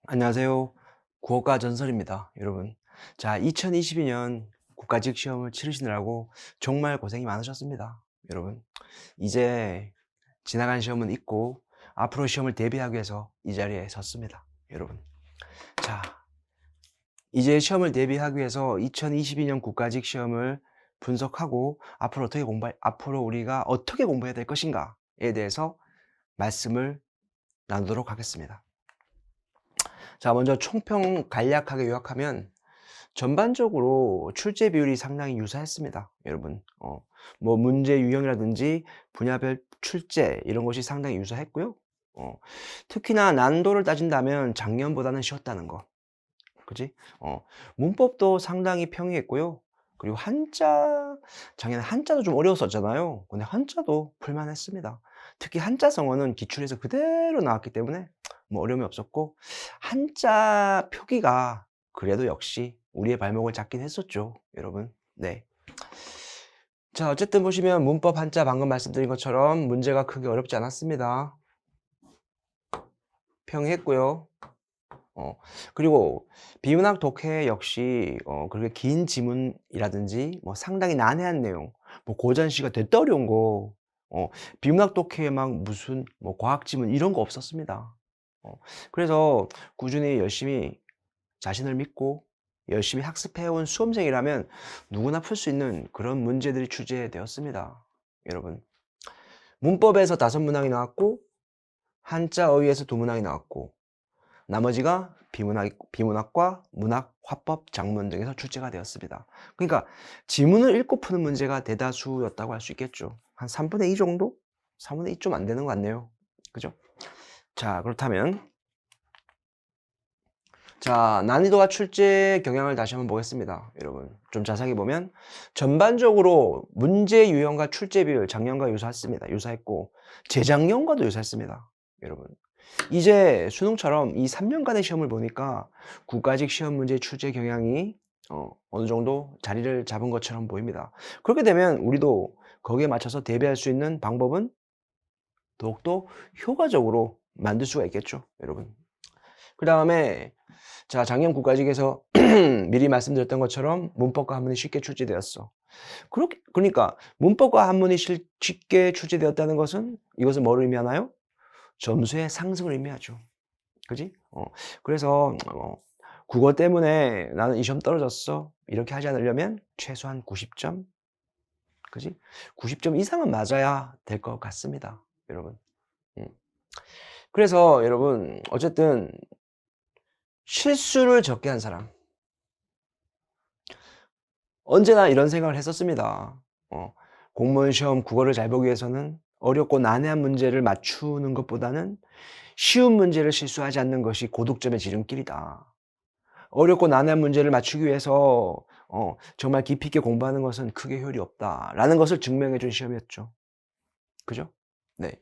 안녕하세요. 국어과 전설입니다, 여러분. 자, 2022년 국가직 시험을 치르시느라고 정말 고생이 많으셨습니다, 여러분. 이제 지나간 시험은 잊고 앞으로 시험을 대비하기 위해서 이 자리에 섰습니다, 여러분. 자, 이제 시험을 대비하기 위해서 2022년 국가직 시험을 분석하고 앞으로 우리가 어떻게 공부해야 될 것인가에 대해서 말씀을 나누도록 하겠습니다. 자, 먼저 총평 간략하게 요약하면 전반적으로 출제 비율이 상당히 유사했습니다, 여러분. 뭐 문제 유형이라든지 분야별 출제 이런 것이 상당히 유사했고요. 특히나 난도를 따진다면 작년보다는 쉬웠다는 거. 그지? 문법도 상당히 평이했고요. 그리고 작년에 한자도 좀 어려웠었잖아요. 근데 한자도 풀만했습니다. 특히 한자 성어는 기출에서 그대로 나왔기 때문에 뭐 어려움이 없었고, 한자 표기가 그래도 역시 우리의 발목을 잡긴 했었죠, 여러분. 네. 자, 어쨌든 보시면 문법 한자 방금 말씀드린 것처럼 문제가 크게 어렵지 않았습니다. 평이했고요. 그리고 비문학 독해 역시 그렇게 긴 지문이라든지 뭐 상당히 난해한 내용, 뭐 고전시가 됐다 어려운 거, 비문학 독해에 막 무슨 뭐 과학 지문 이런 거 없었습니다. 그래서 꾸준히 열심히 자신을 믿고 열심히 학습해온 수험생이라면 누구나 풀 수 있는 그런 문제들이 출제되었습니다, 여러분. 문법에서 5문항이 나왔고, 한자 어휘에서 2문항이 나왔고, 나머지가 비문학과 문학, 화법, 작문 등에서 출제가 되었습니다. 그러니까 지문을 읽고 푸는 문제가 대다수였다고 할 수 있겠죠. 한 3분의 2 정도? 3분의 2 좀 안 되는 것 같네요. 그죠? 자, 그렇다면 자, 난이도와 출제 경향을 다시 한번 보겠습니다, 여러분. 좀 자세하게 보면 전반적으로 문제 유형과 출제 비율 작년과 유사했습니다. 유사했고 재작년과도 유사했습니다, 여러분. 이제 수능처럼 이 3년간의 시험을 보니까 국가직 시험 문제 출제 경향이 어느 정도 자리를 잡은 것처럼 보입니다. 그렇게 되면 우리도 거기에 맞춰서 대비할 수 있는 방법은 더욱더 효과적으로 만들 수가 있겠죠, 여러분. 그 다음에 자, 작년 국가직에서 미리 말씀드렸던 것처럼 문법과 한문이 쉽게 출제되었어. 그러니까 문법과 한문이 쉽게 출제되었다는 것은 이것은 뭐를 의미하나요? 점수의 상승을 의미하죠. 그지? 그래서 국어 때문에 나는 이 시험 떨어졌어, 이렇게 하지 않으려면 최소한 90점, 그지? 90점 이상은 맞아야 될 것 같습니다, 여러분. 음. 그래서 여러분 어쨌든 실수를 적게 한 사람, 언제나 이런 생각을 했었습니다. 공무원 시험 국어를 잘 보기 위해서는 어렵고 난해한 문제를 맞추는 것보다는 쉬운 문제를 실수하지 않는 것이 고득점의 지름길이다. 어렵고 난해한 문제를 맞추기 위해서 정말 깊이 있게 공부하는 것은 크게 효율이 없다라는 것을 증명해 준 시험이었죠. 그죠? 네.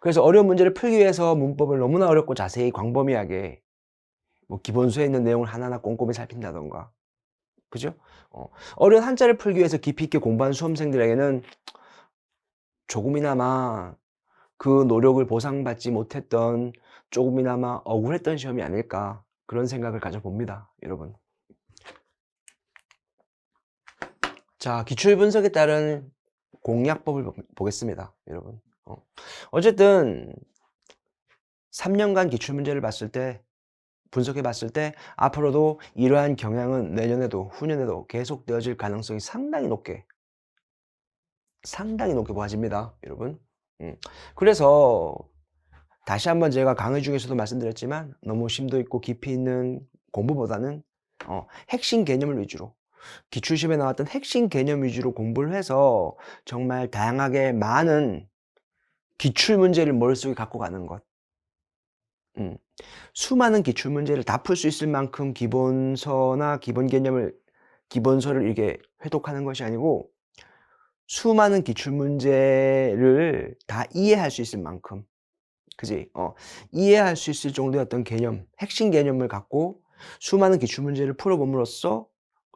그래서 어려운 문제를 풀기 위해서 문법을 너무나 어렵고 자세히 광범위하게 뭐 기본서에 있는 내용을 하나하나 꼼꼼히 살핀다던가, 그죠? 어려운 한자를 풀기 위해서 깊이 있게 공부한 수험생들에게는 조금이나마 그 노력을 보상받지 못했던, 조금이나마 억울했던 시험이 아닐까, 그런 생각을 가져봅니다, 여러분. 자, 기출 분석에 따른 공략법을 보겠습니다, 여러분. 어쨌든 3년간 기출 문제를 분석해 봤을 때 앞으로도 이러한 경향은 내년에도 후년에도 계속되어질 가능성이 상당히 높게 보아집니다, 여러분. 그래서 다시 한번 제가 강의 중에서도 말씀드렸지만 너무 심도 있고 깊이 있는 공부보다는 핵심 개념을 위주로, 기출시험에 나왔던 핵심 개념 위주로 공부를 해서 정말 다양하게 많은 기출 문제를 머릿속에 갖고 가는 것. 음. 수많은 기출 문제를 다 풀 수 있을 만큼 기본서를 이렇게 회독하는 것이 아니고 수많은 기출 문제를 다 이해할 수 있을 만큼, 그지? 이해할 수 있을 정도의 어떤 개념, 핵심 개념을 갖고 수많은 기출 문제를 풀어봄으로써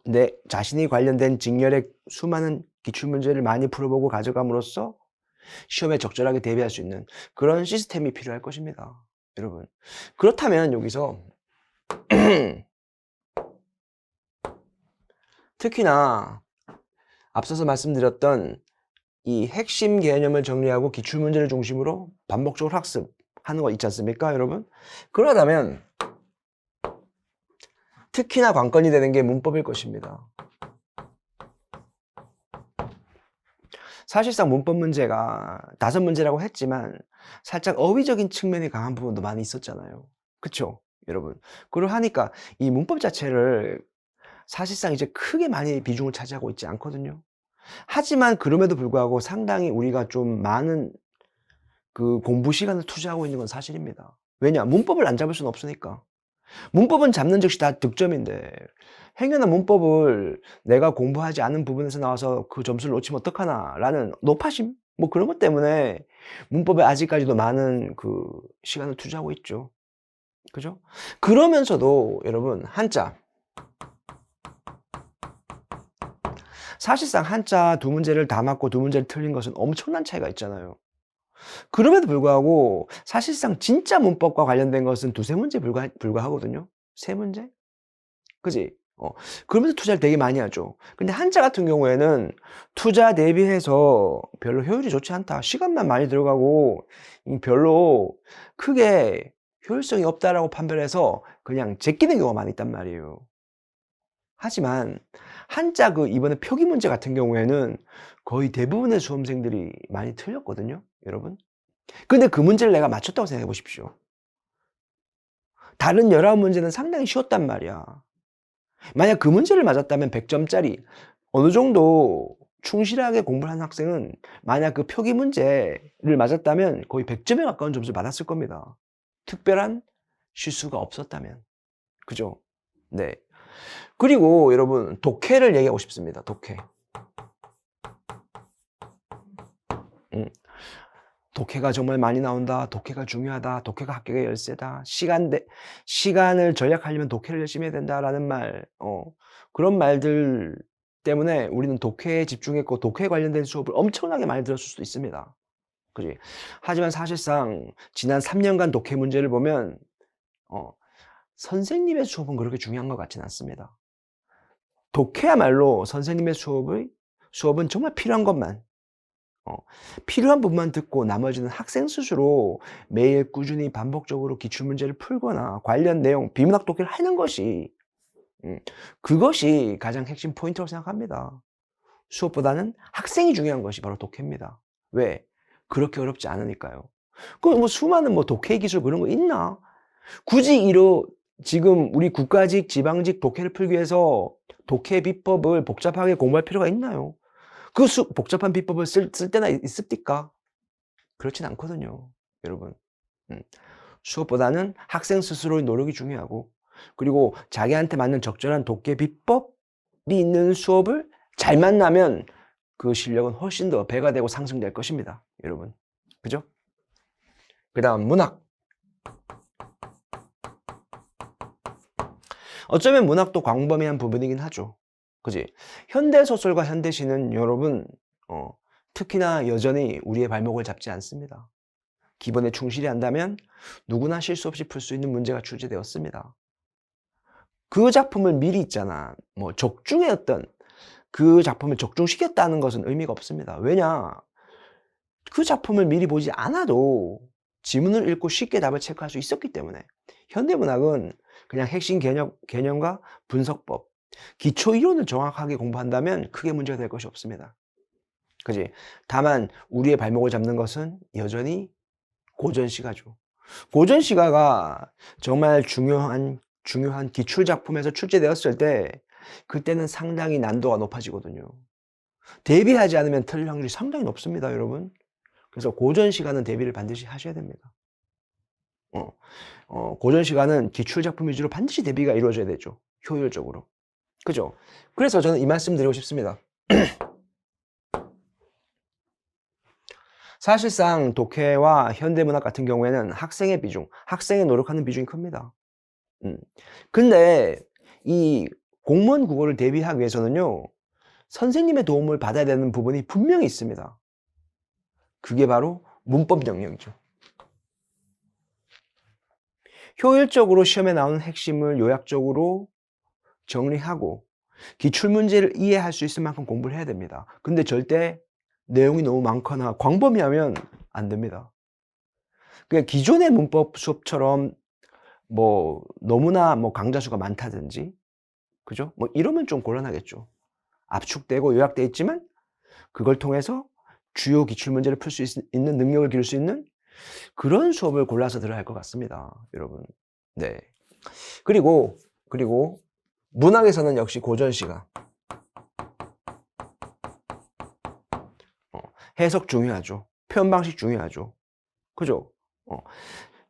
내 자신이 관련된 직렬의 수많은 기출 문제를 많이 풀어보고 가져감으로써 시험에 적절하게 대비할 수 있는 그런 시스템이 필요할 것입니다. 여러분. 그렇다면 여기서 특히나 앞서서 말씀드렸던 이 핵심 개념을 정리하고 기출문제를 중심으로 반복적으로 학습하는 거 있지 않습니까, 여러분? 그러다면 특히나 관건이 되는 게 문법일 것입니다. 사실상 문법 문제가 5문제라고 했지만 살짝 어휘적인 측면이 강한 부분도 많이 있었잖아요. 그쵸, 여러분? 그러하니까 이 문법 자체를 사실상 이제 크게 많이 비중을 차지하고 있지 않거든요. 하지만 그럼에도 불구하고 상당히 우리가 좀 많은 그 공부 시간을 투자하고 있는 건 사실입니다. 왜냐? 문법을 안 잡을 수는 없으니까. 문법은 잡는 즉시 다 득점인데 행여나 문법을 내가 공부하지 않은 부분에서 나와서 그 점수를 놓치면 어떡하나 라는 노파심? 뭐 그런 것 때문에 문법에 아직까지도 많은 그 시간을 투자하고 있죠. 그죠? 그러면서도 여러분 한자 사실상 한자 2문제를 다 맞고 2문제를 틀린 것은 엄청난 차이가 있잖아요. 그럼에도 불구하고 사실상 진짜 문법과 관련된 것은 2-3문제에 불과하거든요. 3문제? 그지? 그러면서 투자를 되게 많이 하죠. 근데 한자 같은 경우에는 투자 대비해서 별로 효율이 좋지 않다. 시간만 많이 들어가고 별로 크게 효율성이 없다라고 판별해서 그냥 제끼는 경우가 많이 있단 말이에요. 하지만 한자 이번에 표기 문제 같은 경우에는 거의 대부분의 수험생들이 많이 틀렸거든요, 여러분. 근데 그 문제를 내가 맞췄다고 생각해 보십시오. 다른 19문제는 상당히 쉬웠단 말이야. 만약 그 문제를 맞았다면 100점짜리 어느 정도 충실하게 공부를 한 학생은 만약 그 표기 문제를 맞았다면 거의 100점에 가까운 점수를 받았을 겁니다. 특별한 실수가 없었다면. 그죠? 네. 그리고 여러분 독해를 얘기하고 싶습니다. 독해. 독해가 정말 많이 나온다. 독해가 중요하다. 독해가 합격의 열쇠다. 시간을 절약하려면 독해를 열심히 해야 된다라는 말, 그런 말들 때문에 우리는 독해에 집중했고 독해 관련된 수업을 엄청나게 많이 들었을 수도 있습니다. 그지? 하지만 사실상 지난 3년간 독해 문제를 보면 선생님의 수업은 그렇게 중요한 것 같지는 않습니다. 독해야말로 선생님의 수업은 정말 필요한 것만 필요한 부분만 듣고 나머지는 학생 스스로 매일 꾸준히 반복적으로 기출문제를 풀거나 관련 내용 비문학 독해를 하는 것이 그것이 가장 핵심 포인트라고 생각합니다. 수업보다는 학생이 중요한 것이 바로 독해입니다. 왜? 그렇게 어렵지 않으니까요. 뭐 수많은 독해 기술 그런 거 있나? 굳이 지금 우리 국가직, 지방직 독해를 풀기 위해서 독해 비법을 복잡하게 공부할 필요가 있나요? 복잡한 비법을 쓸 때나 있습니까? 그렇진 않거든요, 여러분. 수업보다는 학생 스스로의 노력이 중요하고 그리고 자기한테 맞는 적절한 독해 비법이 있는 수업을 잘 만나면 그 실력은 훨씬 더 배가 되고 상승될 것입니다, 여러분. 그죠? 그 다음 문학. 어쩌면 문학도 광범위한 부분이긴 하죠. 그지? 현대소설과 현대시는 여러분 특히나 여전히 우리의 발목을 잡지 않습니다. 기본에 충실히 한다면 누구나 실수 없이 풀 수 있는 문제가 출제되었습니다. 그 작품을 미리 있잖아. 적중했던 그 작품을 적중시켰다는 것은 의미가 없습니다. 왜냐? 그 작품을 미리 보지 않아도 지문을 읽고 쉽게 답을 체크할 수 있었기 때문에 현대문학은 그냥 핵심 개념과 분석법, 기초 이론을 정확하게 공부한다면 크게 문제가 될 것이 없습니다. 그지? 다만 우리의 발목을 잡는 것은 여전히 고전시가죠. 고전시가가 정말 중요한 기출 작품에서 출제되었을 때 그때는 상당히 난도가 높아지거든요. 대비하지 않으면 틀릴 확률이 상당히 높습니다, 여러분. 그래서 고전시가는 대비를 반드시 하셔야 됩니다. 고전시가는 기출 작품 위주로 반드시 대비가 이루어져야 되죠. 효율적으로. 그죠? 그래서 저는 이 말씀 드리고 싶습니다. 사실상 독해와 현대문학 같은 경우에는 학생의 노력하는 비중이 큽니다. 근데 이 공무원 국어를 대비하기 위해서는요, 선생님의 도움을 받아야 되는 부분이 분명히 있습니다. 그게 바로 문법 영역이죠. 효율적으로 시험에 나오는 핵심을 요약적으로 정리하고 기출문제를 이해할 수 있을 만큼 공부를 해야 됩니다. 근데 절대 내용이 너무 많거나 광범위하면 안 됩니다. 그냥 기존의 문법 수업처럼 뭐 너무나 뭐 강좌 수가 많다든지, 그죠? 뭐 이러면 좀 곤란하겠죠. 압축되고 요약돼 있지만 그걸 통해서 주요 기출문제를 풀 수 있는 능력을 기를 수 있는 그런 수업을 골라서 들어야 할 것 같습니다, 여러분. 네. 그리고 문학에서는 역시 고전 시간. 해석 중요하죠. 표현 방식 중요하죠. 그죠?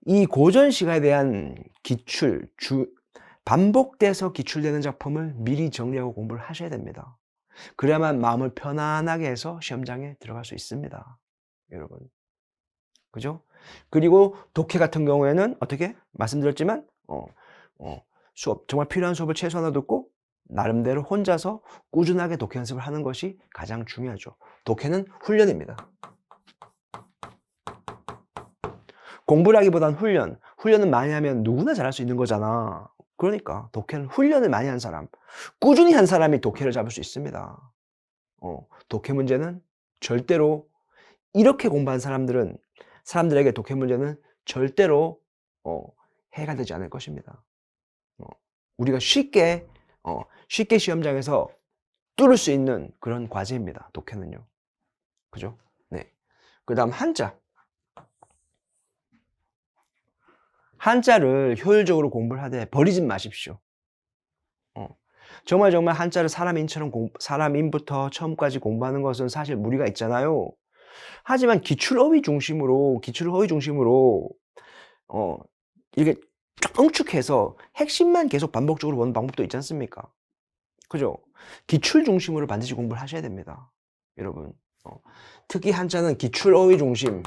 이 고전 시가에 대한 반복돼서 기출되는 작품을 미리 정리하고 공부를 하셔야 됩니다. 그래야만 마음을 편안하게 해서 시험장에 들어갈 수 있습니다, 여러분. 그죠? 그리고 독해 같은 경우에는 어떻게? 말씀드렸지만, 수업, 정말 필요한 수업을 최소한으로 듣고, 나름대로 혼자서 꾸준하게 독해 연습을 하는 것이 가장 중요하죠. 독해는 훈련입니다. 공부라기보단 훈련은 많이 하면 누구나 잘할 수 있는 거잖아. 그러니까 독해는 훈련을 많이 한 사람, 꾸준히 한 사람이 독해를 잡을 수 있습니다. 독해 문제는 절대로 이렇게 공부한 사람들에게 독해 문제는 절대로 해가 되지 않을 것입니다. 우리가 쉽게 시험장에서 뚫을 수 있는 그런 과제입니다, 독해는요. 그죠? 네. 그다음 한자를 효율적으로 공부를 하되 버리지 마십시오. 정말 한자를 사람인부터 처음까지 공부하는 것은 사실 무리가 있잖아요. 하지만 기출어휘 중심으로 이렇게 쫙 응축해서 핵심만 계속 반복적으로 보는 방법도 있지 않습니까? 그죠? 기출 중심으로 반드시 공부를 하셔야 됩니다, 여러분. 특히 한자는 기출어휘 중심,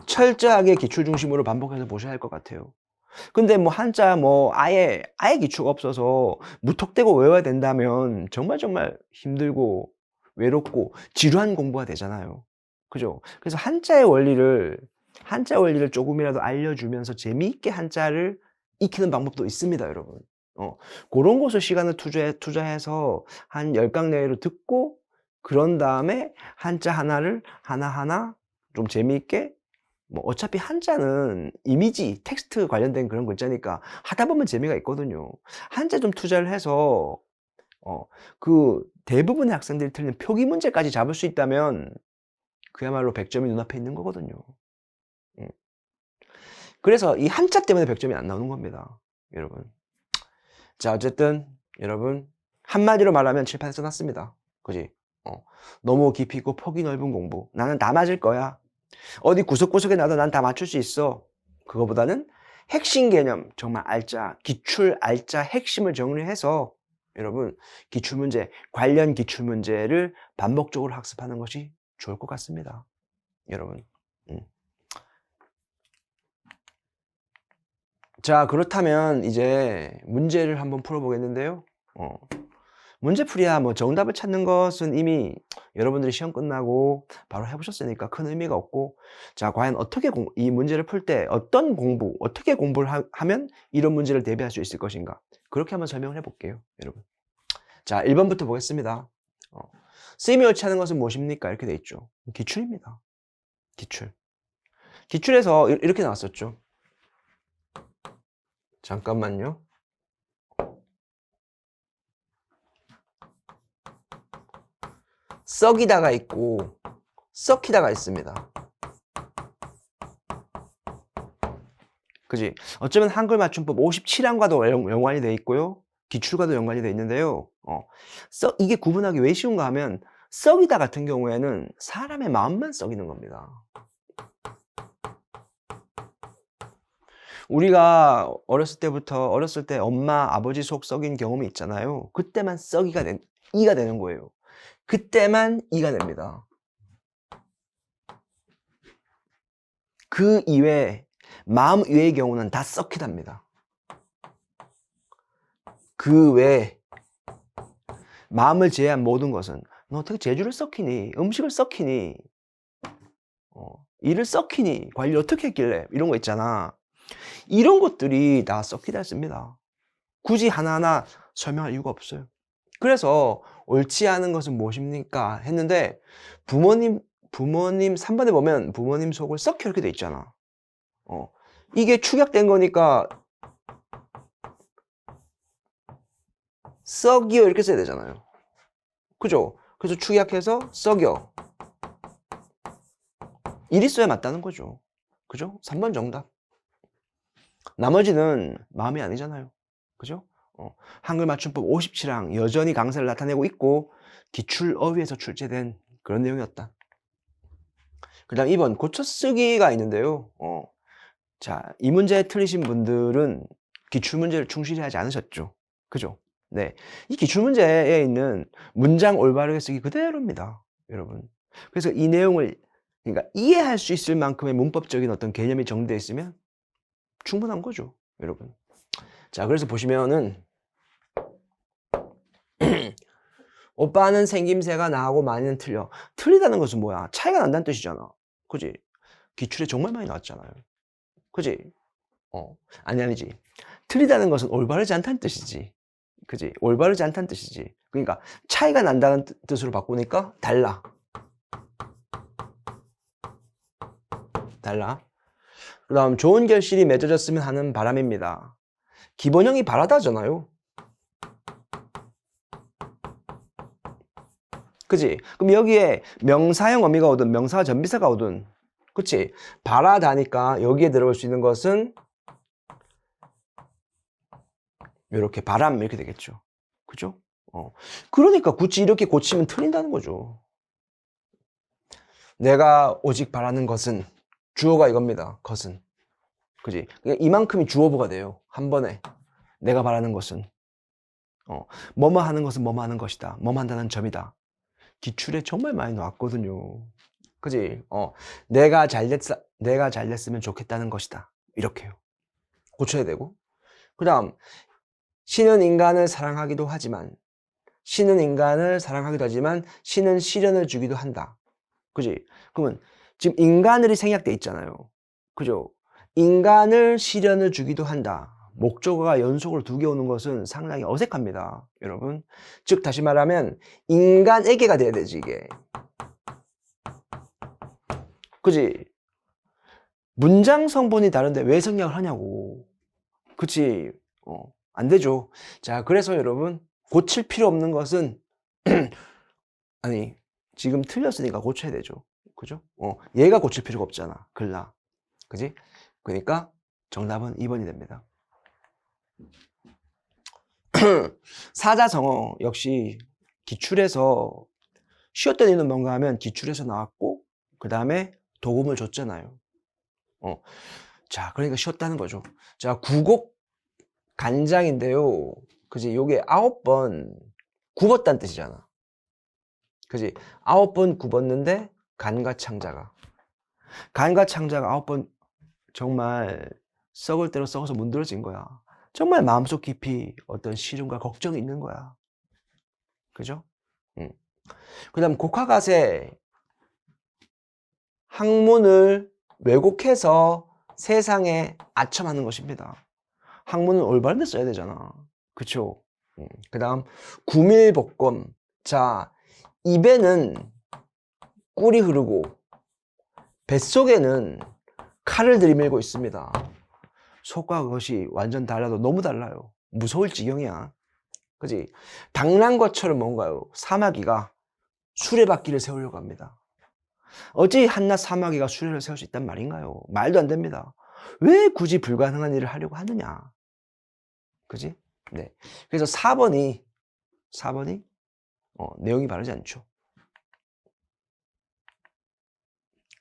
철저하게 기출 중심으로 반복해서 보셔야 할 것 같아요. 근데 뭐 한자 아예 기초가 없어서 무턱대고 외워야 된다면 정말 힘들고 외롭고 지루한 공부가 되잖아요. 그죠? 그래서 한자의 원리를 조금이라도 알려주면서 재미있게 한자를 익히는 방법도 있습니다, 여러분. 그런 곳을 시간을 투자해서 한 10강 내외로 듣고 그런 다음에 한자 하나를 하나하나 좀 재미있게, 어차피 한자는 이미지, 텍스트 관련된 그런 글자니까 하다 보면 재미가 있거든요. 한자 좀 투자를 해서 그 대부분의 학생들이 틀리는 표기 문제까지 잡을 수 있다면 그야말로 100점이 눈앞에 있는 거거든요. 음. 그래서 이 한자 때문에 100점이 안 나오는 겁니다, 여러분. 자, 어쨌든 여러분 한마디로 말하면 칠판에 써놨습니다. 그지? 너무 깊이 있고 폭이 넓은 공부. 나는 다 맞을 거야. 어디 구석구석에 놔도 난 다 맞출 수 있어. 그거보다는 핵심 개념, 정말 기출 알짜 핵심을 정리해서 여러분 관련 기출문제를 반복적으로 학습하는 것이 좋을 것 같습니다, 여러분. 자, 그렇다면 이제 문제를 한번 풀어보겠는데요. 문제풀이야 정답을 찾는 것은 이미 여러분들이 시험 끝나고 바로 해보셨으니까 큰 의미가 없고, 자, 과연 이 문제를 풀 때 어떻게 공부를 하면 이런 문제를 대비할 수 있을 것인가, 그렇게 한번 설명을 해볼게요, 여러분. 자, 1번부터 보겠습니다. 쓰임이 옳지 않은 것은 무엇입니까? 이렇게 돼 있죠. 기출입니다. 기출에서 이렇게 나왔었죠. 잠깐만요. 썩이다가 있고 썩히다가 있습니다. 그지? 어쩌면 한글 맞춤법 57항과도 연관이 돼 있고요. 기출과도 연관이 돼 있는데요. 이게 구분하기 왜 쉬운가 하면 썩이다 같은 경우에는 사람의 마음만 썩이는 겁니다. 우리가 어렸을 때 엄마, 아버지 속 썩인 경험이 있잖아요. 그때만 이가 되는 거예요. 그때만 이가 됩니다. 그 이외에 마음 이외의 경우는 다 썩히답니다. 그 외에 마음을 제외한 모든 것은 너 어떻게 재주를 썩히니? 음식을 썩히니? 일을 썩히니? 관리 어떻게 했길래? 이런 거 있잖아. 이런 것들이 다 썩히다 했습니다. 굳이 하나하나 설명할 이유가 없어요. 그래서 옳지 않은 것은 무엇입니까? 했는데 부모님 3번에 보면 부모님 속을 썩혀 이렇게 돼 있잖아. 이게 축약된 거니까 썩여 이렇게 써야 되잖아요. 그죠? 그래서 축약해서 썩여. 일이 써야 맞다는 거죠. 그죠? 3번 정답. 나머지는 마음이 아니잖아요. 그죠? 한글 맞춤법 57항 여전히 강세를 나타내고 있고 기출 어휘에서 출제된 그런 내용이었다. 그 다음 2번 고쳐쓰기가 있는데요. 자, 이 문제 틀리신 분들은 기출문제를 충실히 하지 않으셨죠. 그죠? 네. 이 기출문제에 있는 문장 올바르게 쓰기 그대로입니다. 여러분. 그래서 이 내용을 그러니까 이해할 수 있을 만큼의 문법적인 어떤 개념이 정리되어 있으면 충분한 거죠. 여러분. 자, 그래서 보시면은 오빠는 생김새가 나하고 많이는 틀려. 틀리다는 것은 뭐야? 차이가 난다는 뜻이잖아. 그지? 기출에 정말 많이 나왔잖아요. 그지? 아니지. 틀리다는 것은 올바르지 않다는 뜻이지. 그지? 올바르지 않다는 뜻이지. 그러니까 차이가 난다는 뜻으로 바꾸니까 달라. 그 다음 좋은 결실이 맺어졌으면 하는 바람입니다. 기본형이 바라다잖아요. 그치? 그럼 여기에 명사형 어미가 오든 명사와 전비사가 오든 그치? 바라다니까 여기에 들어올 수 있는 것은 이렇게 바람 이렇게 되겠죠. 그죠? 그러니까 굳이 이렇게 고치면 틀린다는 거죠. 내가 오직 바라는 것은 주어가 이겁니다. 것은. 그지? 그러니까 이만큼이 주어부가 돼요. 한 번에. 내가 바라는 것은. 뭐뭐 하는 것은 뭐뭐 하는 것이다. 뭐뭐 한다는 점이다. 기출에 정말 많이 나왔거든요. 그지? 내가 잘 됐으면 좋겠다는 것이다. 이렇게요. 고쳐야 되고. 그 다음, 신은 인간을 사랑하기도 하지만, 신은 시련을 주기도 한다. 그지? 그러면 지금 인간을이 생략돼 있잖아요. 그죠? 인간을 시련을 주기도 한다. 목적어가 연속으로 2개 오는 것은 상당히 어색합니다. 여러분. 즉, 다시 말하면, 인간에게가 돼야 되지, 이게. 그지? 문장 성분이 다른데 왜 생략을 하냐고. 그치? 안 되죠. 자, 그래서 여러분, 고칠 필요 없는 것은, 아니, 지금 틀렸으니까 고쳐야 되죠. 그죠? 얘가 고칠 필요가 없잖아. 글라. 그지? 그러니까 정답은 2번이 됩니다. 사자성어 역시 기출에서 쉬었던 이유는 뭔가 하면 기출에서 나왔고 그 다음에 도금을 줬잖아요. 자, 그러니까 쉬었다는 거죠. 자, 구곡 간장인데요. 그지? 요게 9번 굽었다는 뜻이잖아. 그지? 9번 굽었는데 간과 창자가 9번 정말 썩을 대로 썩어서 문드러진 거야. 정말 마음속 깊이 어떤 시름과 걱정이 있는 거야. 그죠? 그 다음 곡화가세 학문을 왜곡해서 세상에 아첨하는 것입니다. 학문은 올바른 데 써야 되잖아. 그쵸? 그 다음 구밀복권. 자, 입에는 꿀이 흐르고 뱃속에는 칼을 들이밀고 있습니다. 속과 그것이 완전 달라도 너무 달라요. 무서울 지경이야. 그지? 당랑과처럼 뭔가요? 사마귀가 수레바퀴를 세우려고 합니다. 어찌 한낱 사마귀가 수레를 세울 수 있단 말인가요? 말도 안 됩니다. 왜 굳이 불가능한 일을 하려고 하느냐? 그지? 네. 그래서 4번이 내용이 바르지 않죠.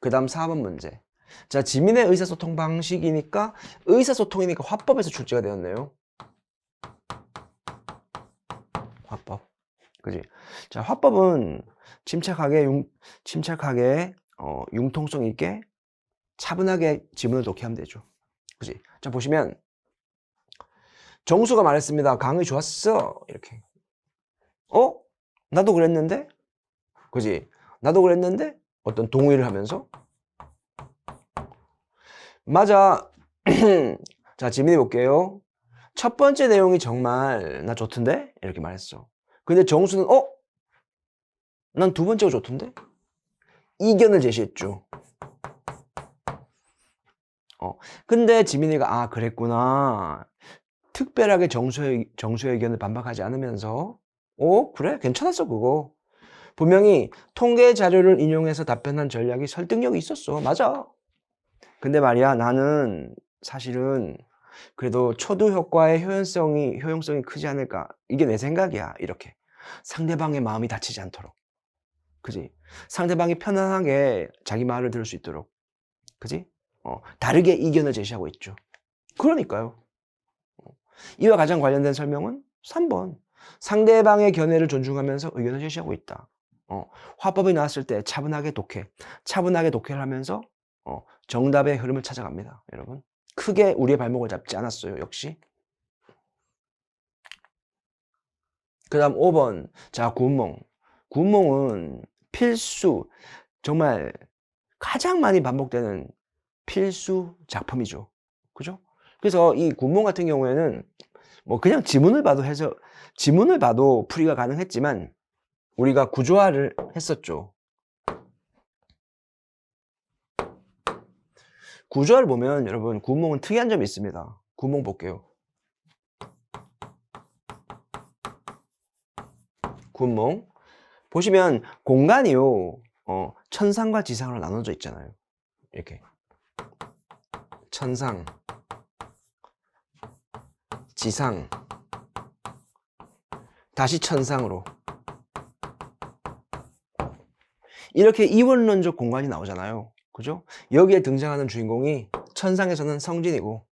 그 다음 4번 문제. 자, 지민의 의사소통 방식이니까 의사소통이니까 화법에서 출제가 되었네요. 화법. 그지? 자, 화법은 침착하게 융통성 있게 차분하게 지문을 독해하면 되죠. 그지? 자, 보시면 정수가 말했습니다. 강의 좋았어. 이렇게. 나도 그랬는데? 그지? 나도 그랬는데? 어떤 동의를 하면서 맞아. 자, 질문해 볼게요. 첫 번째 내용이 정말 나 좋던데? 이렇게 말했어. 근데 정수는 난 두 번째가 좋던데? 이견을 제시했죠. 근데 지민이가 그랬구나. 특별하게 정수의 의견을 반박하지 않으면서 그래? 괜찮았어 그거. 분명히 통계 자료를 인용해서 답변한 전략이 설득력이 있었어. 맞아. 근데 말이야 나는 사실은 그래도 초도 효과의 효용성이 크지 않을까. 이게 내 생각이야. 이렇게. 상대방의 마음이 다치지 않도록. 그지? 상대방이 편안하게 자기 말을 들을 수 있도록. 그지? 다르게 이견을 제시하고 있죠. 그러니까요. 이와 가장 관련된 설명은 3번. 상대방의 견해를 존중하면서 의견을 제시하고 있다. 화법이 나왔을 때 차분하게 독해를 하면서 정답의 흐름을 찾아갑니다. 여러분. 크게 우리의 발목을 잡지 않았어요. 역시. 그 다음 5번. 자, 구운몽. 구운몽은 필수, 정말 가장 많이 반복되는 필수 작품이죠. 그죠? 그래서 이 구운몽 같은 경우에는 뭐 그냥 지문을 봐도 풀이가 가능했지만 우리가 구조화를 했었죠. 구조화를 보면 여러분 구운몽은 특이한 점이 있습니다. 구운몽 볼게요. 구운몽 보시면 공간이요 천상과 지상으로 나눠져 있잖아요. 이렇게 천상, 지상, 다시 천상으로 이렇게 이원론적 공간이 나오잖아요. 그죠? 여기에 등장하는 주인공이 천상에서는 성진이고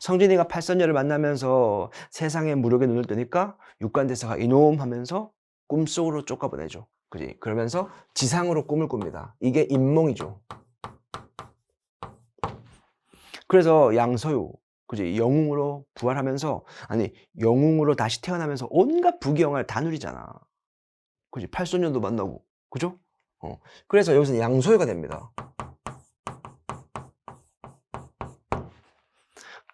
성진이가 팔선녀를 만나면서 세상의 무력에 눈을 뜨니까 육관대사가 이놈 하면서 꿈속으로 쫓아보내죠. 그지? 그러면서 지상으로 꿈을 꿉니다. 이게 인몽이죠. 그래서 양서유, 그지? 영웅으로 부활하면서 영웅으로 다시 태어나면서 온갖 부귀영화를 다 누리잖아. 그지? 팔선녀도 만나고, 그죠? 그래서 여기서는 양소유가 됩니다.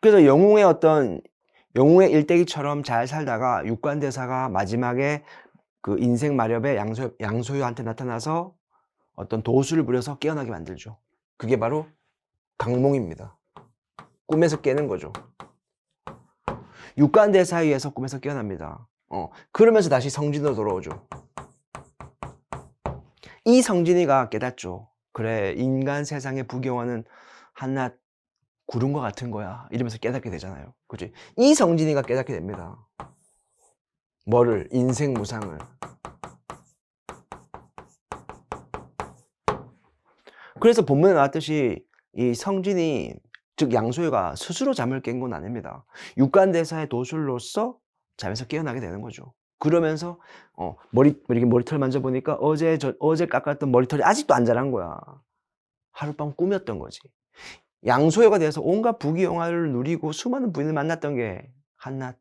그래서 영웅의 일대기처럼 잘 살다가 육관대사가 마지막에 그 인생 마렵에 양소유한테 나타나서 어떤 도수를 부려서 깨어나게 만들죠. 그게 바로 강몽입니다. 꿈에서 깨는 거죠. 육관대사에 의해서 꿈에서 깨어납니다. 그러면서 다시 성진으로 돌아오죠. 이 성진이가 깨닫죠. 그래, 인간 세상의 부귀영화는 한낱 구름과 같은 거야. 이러면서 깨닫게 되잖아요. 그치? 이 성진이가 깨닫게 됩니다. 뭐를? 인생 무상을. 그래서 본문에 나왔듯이 이 성진이, 즉 양소유가 스스로 잠을 깬 건 아닙니다. 육관대사의 도술로서 잠에서 깨어나게 되는 거죠. 그러면서 이렇게 머리털 만져보니까 어제 깎았던 머리털이 아직도 안 자란 거야. 하룻밤 꿈이었던 거지. 양소유가 돼서 온갖 부귀영화를 누리고 수많은 부인을 만났던 게 한낱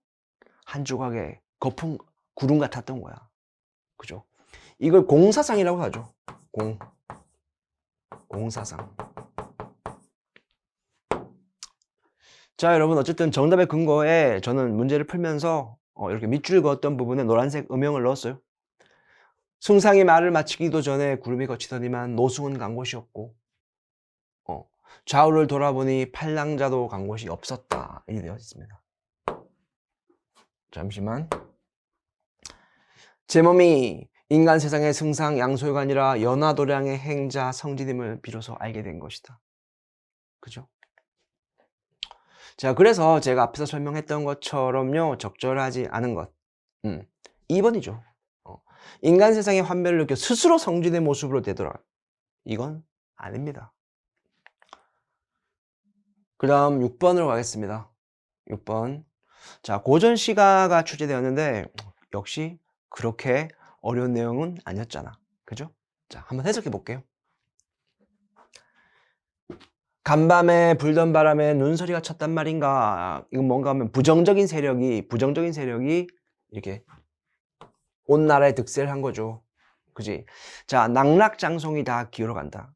한 조각의 거품 구름 같았던 거야. 그죠? 이걸 공사상이라고 하죠. 공사상. 자, 여러분 어쨌든 정답의 근거에 저는 문제를 풀면서 이렇게 밑줄 그었던 부분에 노란색 음영을 넣었어요. 숭상이 말을 마치기도 전에 구름이 거치더니만 노승은 간 곳이 없고 좌우를 돌아보니 팔랑자도 간 곳이 없었다. 이렇게 되어 있습니다. 잠시만. 제 몸이 인간 세상의 승상 양소유가 아니라 연화도량의 행자 성진임을 비로소 알게 된 것이다. 그죠? 자, 그래서 제가 앞에서 설명했던 것처럼요, 적절하지 않은 것. 2번이죠. 인간 세상의 환멸을 느껴 스스로 성진의 모습으로 되돌아. 이건 아닙니다. 그 다음 6번으로 가겠습니다. 6번. 자, 고전 시가가 출제되었는데, 역시 그렇게 어려운 내용은 아니었잖아. 그죠? 자, 한번 해석해 볼게요. 간밤에 불던 바람에 눈소리가 쳤단 말인가. 이건 뭔가 하면 부정적인 세력이 이렇게 온 나라에 득세를 한 거죠. 그지? 자, 낙락장송이 다 기울어 간다.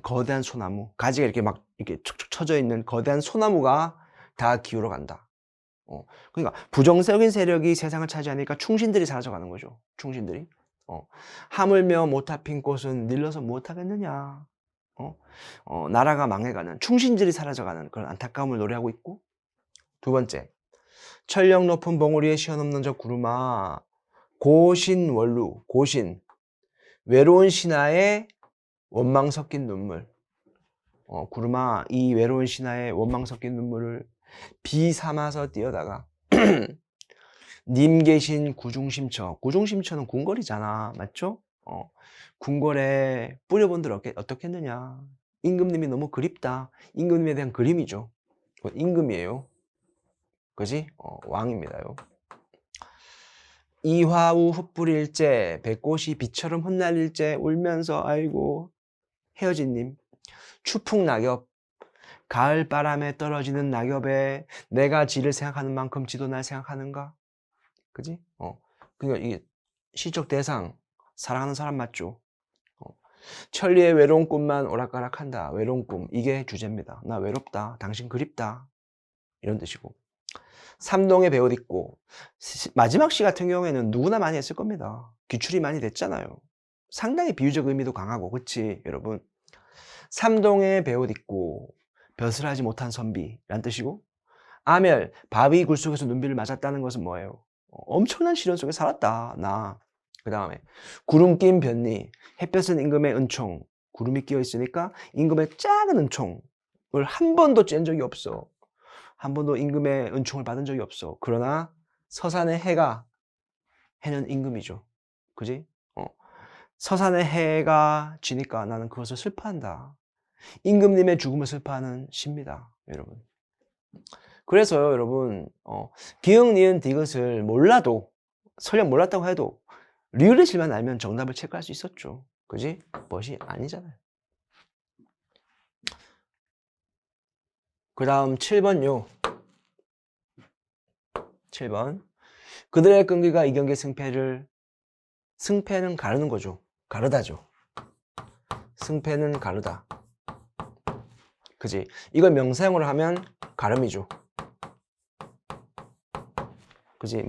거대한 소나무, 가지가 이렇게 막 이렇게 툭툭 쳐져 있는 거대한 소나무가 다 기울어 간다. 그러니까 부정적인 세력이 세상을 차지하니까 충신들이 사라져가는 거죠. 충신들이. 하물며 못타 핀 꽃은 닐러서 무엇하겠느냐. 나라가 망해가는, 충신들이 사라져가는 그런 안타까움을 노래하고 있고, 두 번째, 철력 높은 봉우리에 시원없는 저 구름아, 고신원루, 고신, 외로운 신하의 원망 섞인 눈물. 구름아, 이 외로운 신하의 원망 섞인 눈물을 비 삼아서 뛰어다가 님 계신 구중심처, 구중심처는 궁궐이잖아, 맞죠? 궁궐에 뿌려본들 어떻겠느냐. 임금님이 너무 그립다. 임금님에 대한 그림이죠. 임금이에요. 그지? 왕입니다요. 이화우 흩뿌릴째, 백꽃이 비처럼 흩날릴째 울면서 아이고 헤어진 님, 추풍 낙엽, 가을 바람에 떨어지는 낙엽에 내가 지를 생각하는 만큼 지도 날 생각하는가? 그지? 그러니까 이게 시적 대상, 사랑하는 사람 맞죠? 천리의 외로운 꿈만 오락가락한다. 외로운 꿈, 이게 주제입니다. 나 외롭다. 당신 그립다. 이런 뜻이고. 삼동의 배옷 입고, 마지막 시 같은 경우에는 누구나 많이 했을 겁니다. 기출이 많이 됐잖아요. 상당히 비유적 의미도 강하고, 그치 여러분? 삼동의 배옷 입고 벼슬하지 못한 선비란 뜻이고, 아멸, 바위 굴 속에서 눈비를 맞았다는 것은 뭐예요? 엄청난 시련 속에 살았다, 나. 그 다음에 구름 낀 변리, 햇볕은 임금의 은총, 구름이 끼어 있으니까 임금의 작은 은총을 한 번도 쬐은 적이 없어. 한 번도 임금의 은총을 받은 적이 없어. 그러나 서산의 해가, 해는 임금이죠. 그지? 서산의 해가 지니까 나는 그것을 슬퍼한다. 임금님의 죽음을 슬퍼하는 시입니다, 여러분. 그래서요, 여러분, 기역, 니은, 디귿을 몰라도, 설령 몰랐다고 해도 리을의실만 알면 정답을 체크할 수 있었죠. 그지? 멋이 아니잖아요. 그 다음 7번요. 7번. 그들의 끈기가 이 경기 승패는 가르는 거죠. 가르다죠. 승패는 가르다. 그지? 이걸 명사형으로 하면 가름이죠. 그지?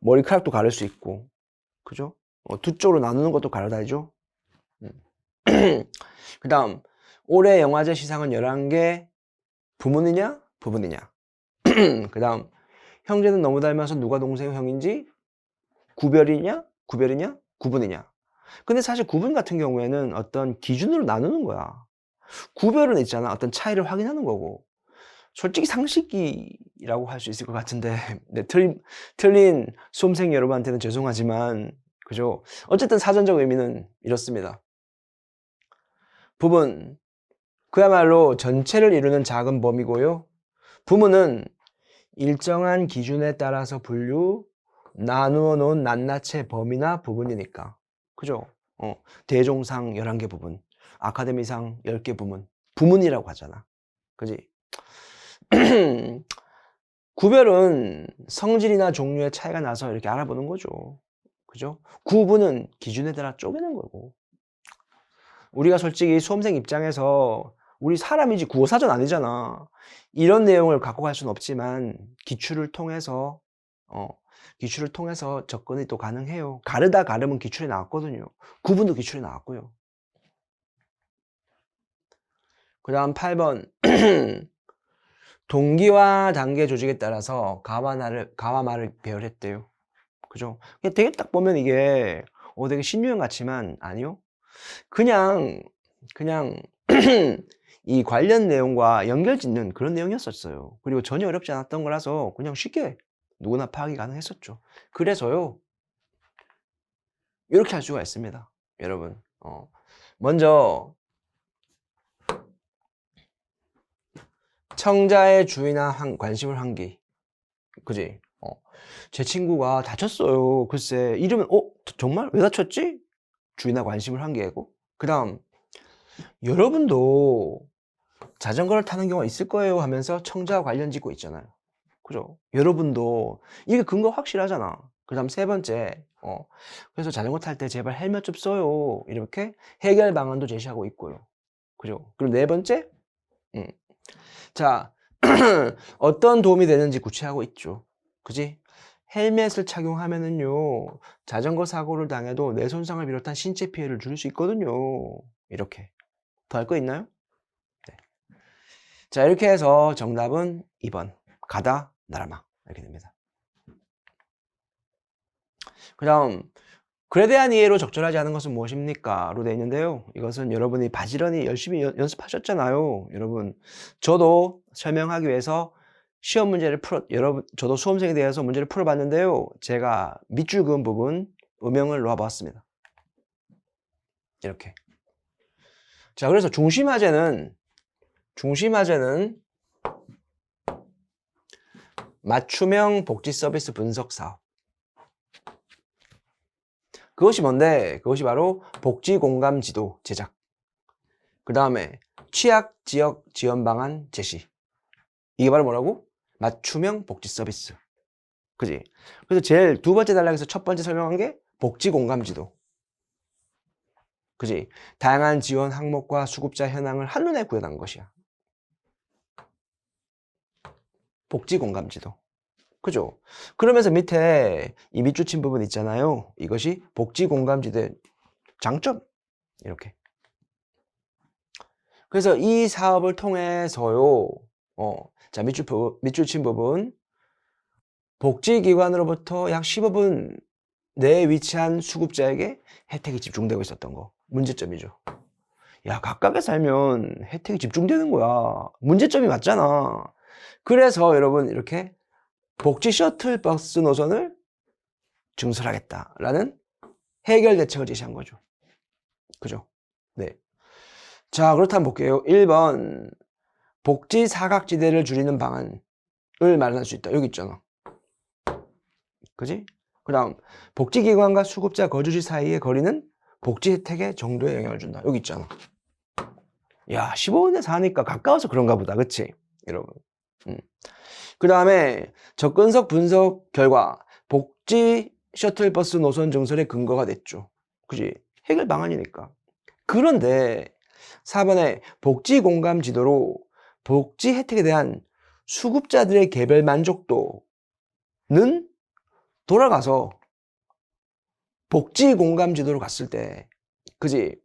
머리카락도 가를 수 있고, 그죠? 두 쪽으로 나누는 것도 가르다죠. 그 다음, 올해 영화제 시상은 11개, 부문이냐? 부분이냐? 그 다음, 형제는 너무 닮아서 누가 동생 형인지 구별이냐? 구분이냐? 근데 사실 구분 같은 경우에는 어떤 기준으로 나누는 거야. 구별은 있잖아. 어떤 차이를 확인하는 거고. 솔직히 상식이라고 할 수 있을 것 같은데, 네, 틀린 수험생 여러분한테는 죄송하지만, 그죠? 어쨌든 사전적 의미는 이렇습니다. 부분, 그야말로 전체를 이루는 작은 범위고요. 부문은 일정한 기준에 따라서 나누어 놓은 낱낱의 범위나 부분이니까. 그죠? 대종상 11개 부분, 아카데미상 10개 부문이라고 하잖아. 그지? 구별은 성질이나 종류의 차이가 나서 이렇게 알아보는 거죠. 그죠? 구분은 기준에 따라 쪼개는 거고. 우리가 솔직히 수험생 입장에서 우리 사람이지 국어사전 아니잖아. 이런 내용을 갖고 갈 수는 없지만 기출을 통해서 접근이 또 가능해요. 가르면 기출이 나왔거든요. 구분도 기출이 나왔고요. 그 다음 8번. 동기와 단계 조직에 따라서 가와 말을 배열했대요. 그죠? 되게 딱 보면 이게 되게 신유형 같지만 아니요. 그냥 이 관련 내용과 연결짓는 그런 내용이었었어요. 그리고 전혀 어렵지 않았던 거라서 그냥 쉽게 누구나 파악이 가능했었죠. 그래서요, 이렇게 할 수가 있습니다, 여러분. 먼저 청자의 주의나 관심을 한기. 그지? 제 친구가 다쳤어요. 글쎄, 이러면 정말 왜 다쳤지? 주의나 관심을 한기고. 그 다음, 여러분도 자전거를 타는 경우가 있을 거예요 하면서 청자와 관련 짓고 있잖아요. 그죠? 여러분도 이게 근거 확실하잖아. 그 다음 세 번째, 그래서 자전거 탈 때 제발 헬멧 좀 써요. 이렇게 해결 방안도 제시하고 있고요. 그죠? 그리고 네 번째, 음. 자, 어떤 도움이 되는지 구체하고 있죠. 그지? 헬멧을 착용하면은요, 자전거 사고를 당해도 뇌 손상을 비롯한 신체 피해를 줄일 수 있거든요. 이렇게. 더 할 거 있나요? 네. 자, 이렇게 해서 정답은 2번. 가다, 나라마. 이렇게 됩니다. 그 다음, 글에 대한 이해로 적절하지 않은 것은 무엇입니까? 로 되어 있는데요. 이것은 여러분이 바지런히 열심히 연습하셨잖아요. 여러분, 저도 설명하기 위해서 시험 문제를 저도 수험생에 대해서 문제를 풀어봤는데요. 제가 밑줄 그은 부분, 음영을 놓아봤습니다. 이렇게. 자, 그래서 중심화제는 맞춤형 복지 서비스 분석 사업. 그것이 뭔데? 그것이 바로 복지 공감 지도 제작. 그 다음에 취약 지역 지원 방안 제시. 이게 바로 뭐라고? 맞춤형 복지 서비스. 그지? 그래서 제일 두 번째 단락에서 첫 번째 설명한 게 복지 공감 지도. 그지? 다양한 지원 항목과 수급자 현황을 한눈에 구현한 것이야. 복지 공감 지도. 그죠? 그러면서 밑에 이 밑줄 친 부분 있잖아요. 이것이 복지 공감 지도의 장점. 이렇게. 그래서 이 사업을 통해서요. 자, 밑줄 친 부분. 복지기관으로부터 약 15분 내에 위치한 수급자에게 혜택이 집중되고 있었던 거. 문제점이죠. 야, 각각에 살면 혜택이 집중되는 거야. 문제점이 맞잖아. 그래서 여러분 이렇게 복지 셔틀버스 노선을 증설하겠다라는 해결 대책을 제시한 거죠. 그죠? 네. 자, 그렇다면 볼게요. 1번 복지 사각지대를 줄이는 방안을 마련할 수 있다. 여기 있잖아. 그지? 그 다음 복지기관과 수급자 거주지 사이의 거리는 복지 혜택의 정도에 영향을 준다. 여기 있잖아. 야, 15분에 사니까 가까워서 그런가 보다. 그치? 여러분. 그 다음에 접근석 분석 결과 복지 셔틀버스 노선 증설의 근거가 됐죠. 그지? 해결 방안이니까. 그런데 4번에 복지 공감 지도로 복지 혜택에 대한 수급자들의 개별 만족도는 돌아가서 복지 공감 지도로 갔을 때, 그지?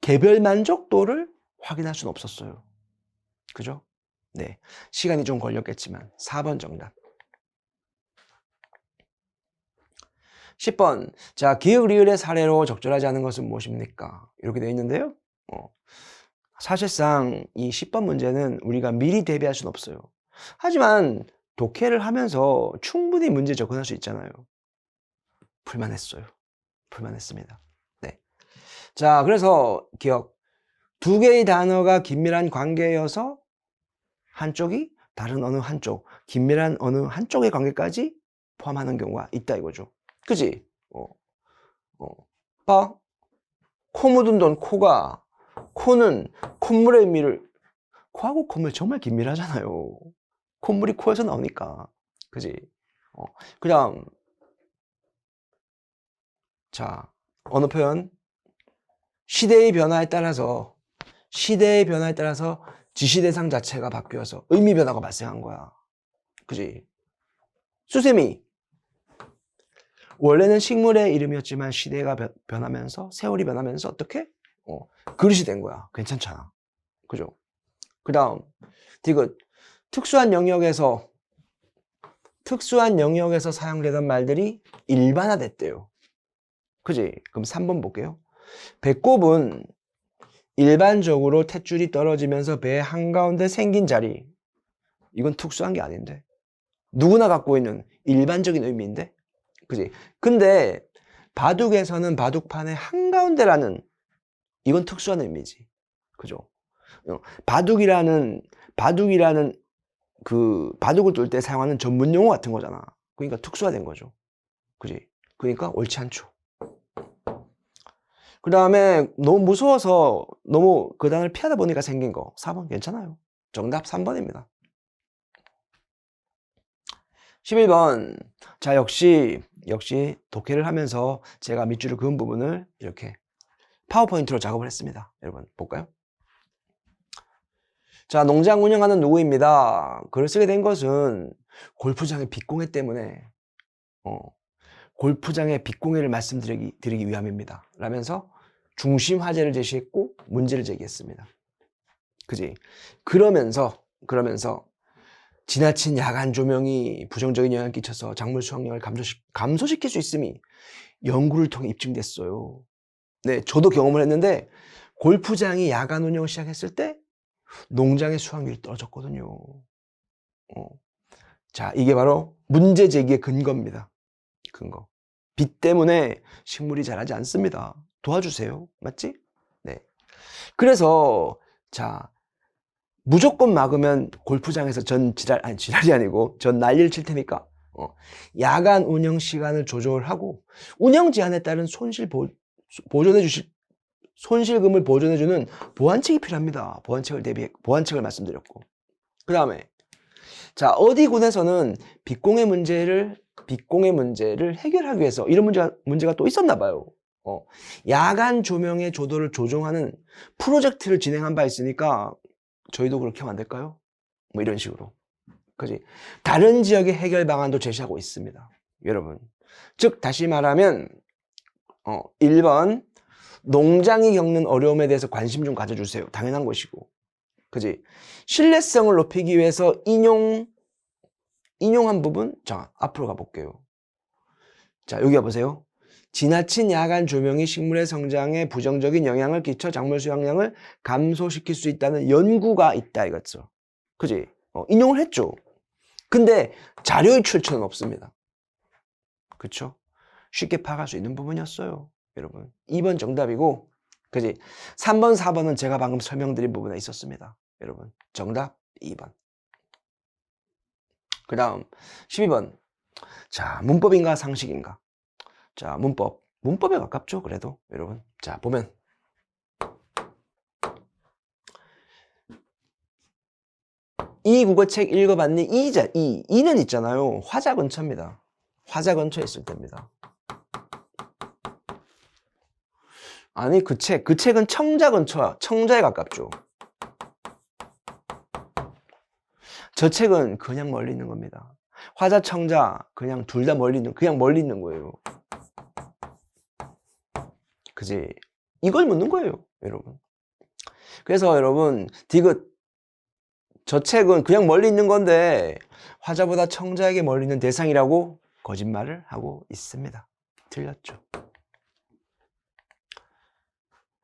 개별 만족도를 확인할 수는 없었어요. 그죠? 네. 시간이 좀 걸렸겠지만, 4번 정답. 10번. 자, 기역 리을의 사례로 적절하지 않은 것은 무엇입니까? 이렇게 되어 있는데요. 사실상 이 10번 문제는 우리가 미리 대비할 수는 없어요. 하지만 독해를 하면서 충분히 문제 접근할 수 있잖아요. 불만했어요. 불만했습니다. 네. 자, 그래서 기억. 두 개의 단어가 긴밀한 관계여서 한쪽이 다른 어느 한쪽, 긴밀한 어느 한쪽의 관계까지 포함하는 경우가 있다 이거죠. 그지? 봐. 코 묻은 돈, 코는 콧물의 의미를, 코하고 콧물 정말 긴밀하잖아요. 콧물이 코에서 나오니까. 그지? 그 다음. 자, 언어 표현. 시대의 변화에 따라서 지시 대상 자체가 바뀌어서 의미 변화가 발생한 거야. 그지? 수세미. 원래는 식물의 이름이었지만 시대가 변하면서, 세월이 변하면서 어떻게? 그릇이 된 거야. 괜찮잖아. 그죠? 그 다음, 디귿. 특수한 영역에서 사용되던 말들이 일반화됐대요. 그지? 그럼 3번 볼게요. 배꼽은 일반적으로 탯줄이 떨어지면서 배 한가운데 생긴 자리. 이건 특수한 게 아닌데. 누구나 갖고 있는 일반적인 의미인데. 그지? 근데 바둑에서는 바둑판의 한가운데라는, 이건 특수한 의미지. 그죠? 바둑이라는 그 바둑을 둘 때 사용하는 전문 용어 같은 거잖아. 그러니까 특수화된 거죠. 그지? 그러니까 옳지 않죠. 그 다음에 너무 무서워서 너무 그 단어를 피하다 보니까 생긴 거. 4번 괜찮아요. 정답 3번입니다. 11번. 자, 역시 독해를 하면서 제가 밑줄을 그은 부분을 이렇게 파워포인트로 작업을 했습니다. 여러분, 볼까요? 자, 농장 운영하는 누구입니다. 글을 쓰게 된 것은 골프장의 빗공해 때문에, 골프장의 빗공해를 말씀드리기 위함입니다. 라면서 중심 화제를 제시했고, 문제를 제기했습니다. 그지? 그러면서, 지나친 야간 조명이 부정적인 영향을 끼쳐서 작물 수확량을 감소시킬 수 있음이 연구를 통해 입증됐어요. 네, 저도 경험을 했는데 골프장이 야간 운영을 시작했을 때 농장의 수확률이 떨어졌거든요. 자, 이게 바로 문제 제기의 근거입니다. 근거. 빛 때문에 식물이 자라지 않습니다. 도와주세요. 맞지? 네. 그래서 자, 무조건 막으면 골프장에서 지랄이 아니고 전 난리를 칠 테니까 야간 운영 시간을 조절하고 운영 제한에 따른 손실금을 보존해주는 보완책이 필요합니다. 보완책을 말씀드렸고, 그 다음에 자, 어디 군에서는 빗공해 문제를 해결하기 위해서 이런 문제가 또 있었나 봐요. 야간 조명의 조도를 조정하는 프로젝트를 진행한 바 있으니까 저희도 그렇게 하면 안 될까요? 뭐 이런 식으로. 그지? 다른 지역의 해결 방안도 제시하고 있습니다. 여러분. 즉, 다시 말하면, 1번, 농장이 겪는 어려움에 대해서 관심 좀 가져주세요. 당연한 것이고. 그지? 신뢰성을 높이기 위해서 인용한 부분, 자, 앞으로 가볼게요. 자, 여기 가보세요. 지나친 야간 조명이 식물의 성장에 부정적인 영향을 끼쳐 작물 수확량을 감소시킬 수 있다는 연구가 있다 이거죠. 그지? 인용을 했죠. 근데 자료의 출처는 없습니다. 그쵸? 쉽게 파악할 수 있는 부분이었어요. 여러분. 2번 정답이고, 그지? 3번, 4번은 제가 방금 설명드린 부분에 있었습니다. 여러분. 정답 2번. 그 다음 12번. 자, 문법인가 상식인가? 자, 문법에 가깝죠, 그래도, 여러분. 자, 보면. 이 국어책 읽어봤니? 이는 있잖아요. 화자 근처입니다. 화자 근처에 있을 때입니다. 아니, 그 책은 청자 근처야. 청자에 가깝죠. 저 책은 그냥 멀리 있는 겁니다. 화자, 청자, 그냥 둘 다 그냥 멀리 있는 거예요. 그지? 이걸 묻는 거예요, 여러분. 그래서 여러분, 디귿, 저 책은 그냥 멀리 있는 건데 화자보다 청자에게 멀리 있는 대상이라고 거짓말을 하고 있습니다. 틀렸죠.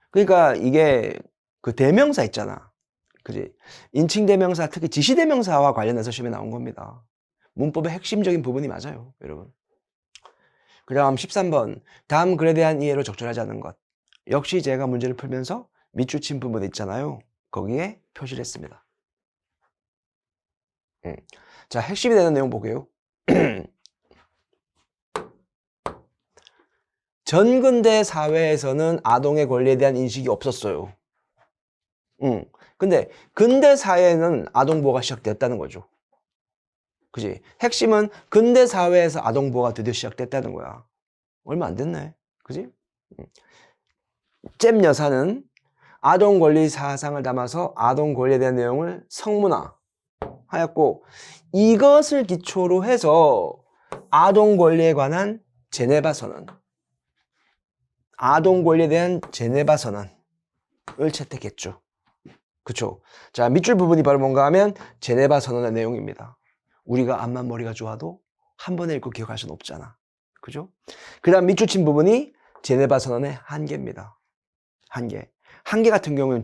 그러니까 이게 그 대명사 있잖아. 그지? 인칭 대명사, 특히 지시 대명사와 관련해서 시험에 나온 겁니다. 문법의 핵심적인 부분이 맞아요, 여러분. 그 다음 13번. 다음 글에 대한 이해로 적절하지 않은 것. 역시 제가 문제를 풀면서 밑줄 친 부분 있잖아요. 거기에 표시를 했습니다. 자, 핵심이 되는 내용 보게요. 전근대 사회에서는 아동의 권리에 대한 인식이 없었어요. 근데 근대 사회에는 아동보호가 시작됐다는 거죠. 그지? 핵심은 근대 사회에서 아동보호가 드디어 시작됐다는 거야. 얼마 안 됐네. 그지? 잼 여사는 아동 권리 사상을 담아서 아동 권리에 대한 내용을 성문화하였고, 이것을 기초로 해서 아동 권리에 관한 제네바 선언, 아동 권리에 대한 제네바 선언을 채택했죠. 그쵸? 자, 밑줄 부분이 바로 뭔가 하면 제네바 선언의 내용입니다. 우리가 암만 머리가 좋아도 한 번에 읽고 기억할 수는 없잖아. 그죠? 그 다음 밑줄 친 부분이 제네바 선언의 한계입니다. 한계. 한계 같은 경우는